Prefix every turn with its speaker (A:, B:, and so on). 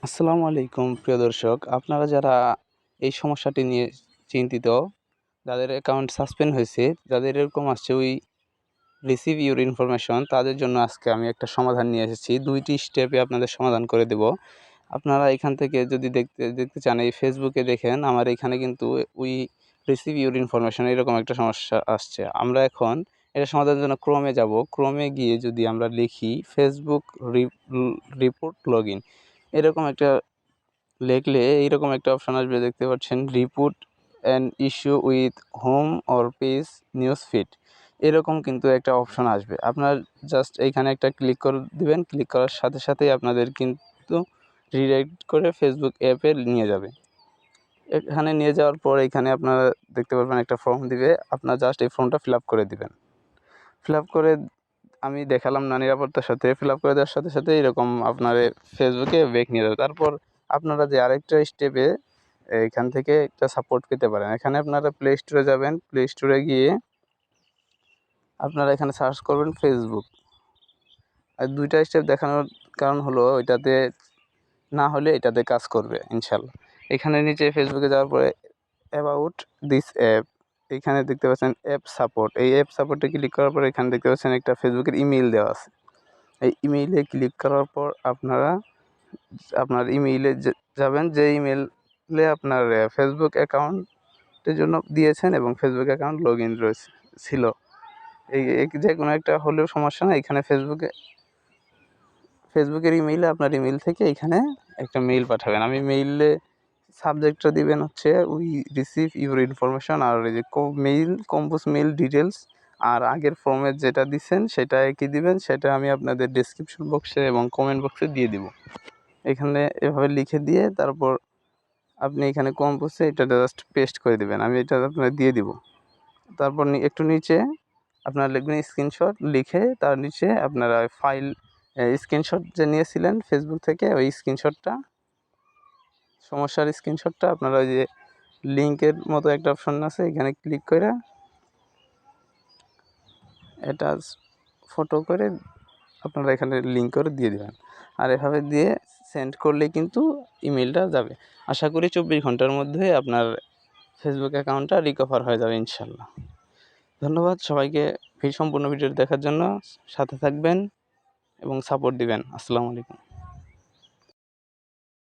A: আসসালামু আলাইকুম প্রিয় দর্শক, আপনারা যারা এই সমস্যাটি নিয়ে চিন্তিত, যাদের অ্যাকাউন্ট সাসপেন্ড হয়েছে, যাদের এরকম আসছে ওই রিসিভ ইউর ইনফরমেশন, তাদের জন্য আজকে আমি একটা সমাধান নিয়ে এসেছি। 2টি স্টেপে আপনাদের সমাধান করে দেব। আপনারা এখান থেকে যদি দেখতে চান, এই ফেসবুকে দেখেন আমার এখানে কিন্তু ওই রিসিভ ইউর ইনফরমেশন এরকম একটা সমস্যা আসছে। আমরা এখন এটা সমাধানের জন্য ক্রোমে যাব। ক্রোমে গিয়ে যদি আমরা লিখি ফেসবুক রিপোর্ট লগ ইন, এরকম একটা লিখলে এইরকম একটা অপশান আসবে, দেখতে পাচ্ছেন, report an issue with home or page news feed, এরকম কিন্তু একটা অপশান আসবে। আপনার জাস্ট এইখানে একটা ক্লিক করে দিবেন। ক্লিক করার সাথে সাথেই আপনাদের কিন্তু রিডাইরেক্ট করে ফেসবুক অ্যাপে নিয়ে যাবে। এখানে নিয়ে যাওয়ার পর এখানে আপনারা দেখতে পারবেন একটা ফর্ম দিবে। আপনার জাস্ট এই ফর্মটা ফিল আপ করে দিবেন। ফিল আপ করে আমি দেখালাম না নিরাপত্তার সাথে, ফিল আপ করে দেওয়ার সাথে সাথে এরকম আপনার ফেসবুকে ব্যাক নিয়ে যাবে। তারপর আপনারা যে আরেকটা স্টেপে এখান থেকে একটা সাপোর্ট পেতে পারেন। এখানে আপনারা প্লে স্টোরে যাবেন। প্লে স্টোরে গিয়ে আপনারা এখানে সার্চ করবেন ফেসবুক। আর 2টা স্টেপ দেখানোর কারণ হলো ওইটাতে না হলে এটাতে কাজ করবে ইনশাল্লাহ। এখানে নিচে ফেসবুকে যাওয়ার পরে অ্যাবাউট দিস অ্যাপ, এইখানে দেখতে পাচ্ছেন অ্যাপ সাপোর্ট। এই অ্যাপ সাপোর্টে ক্লিক করার পর এখানে দেখতে পাচ্ছেন একটা ফেসবুকের ইমেইল দেওয়া আছে। এই ইমেইলে ক্লিক করার পর আপনারা আপনার ইমেইলে যাবেন, যে ইমেইলে আপনার ফেসবুক অ্যাকাউন্টের জন্য দিয়েছেন এবং ফেসবুক অ্যাকাউন্ট লগ ইন ছিল। এই যে কোনো একটা হলেও সমস্যা না। এখানে ফেসবুকের ইমেইলে আপনার ইমেইল থেকে এখানে একটা মেইল পাঠাবেন। আমি মেইলে সাবজেক্টটা দিবেন হচ্ছে উই রিসিভ ইউর ইনফরমেশন, আর এই যে কম্পোজ মেইল ডিটেলস, আর আগের ফর্মে যেটা দিচ্ছেন সেটা একই দিবেন। সেটা আমি আপনাদের ডেসক্রিপশন বক্সে এবং কমেন্ট বক্সে দিয়ে দিব। এখানে এভাবে লিখে দিয়ে তারপর আপনি এখানে কম্পোজে এটা জাস্ট পেস্ট করে দেবেন। আমি এটা আপনার দিয়ে দিব। তারপর একটু নিচে আপনারা লিখবেন স্ক্রিনশট, লিখে তার নিচে আপনারা ফাইল স্ক্রিনশট যে নিয়েছিলেন ফেসবুক থেকে, ওই সমস্যার স্ক্রিনশটটা আপনারা ওই যে লিঙ্কের মতো একটা অপশন আছে, এখানে ক্লিক করে এটা ফটো করে আপনারা এখানে লিঙ্ক করে দিয়ে দেবেন। আর এভাবে দিয়ে সেন্ড করলেই কিন্তু ইমেলটা যাবে। আশা করি 24 ঘন্টার মধ্যে আপনার ফেসবুক অ্যাকাউন্টটা রিকভার হয়ে যাবে ইনশাল্লাহ। ধন্যবাদ সবাইকে সম্পূর্ণ ভিডিওটি দেখার জন্য। সাথে থাকবেন এবং সাপোর্ট দিবেন। আসসালামু আলাইকুম।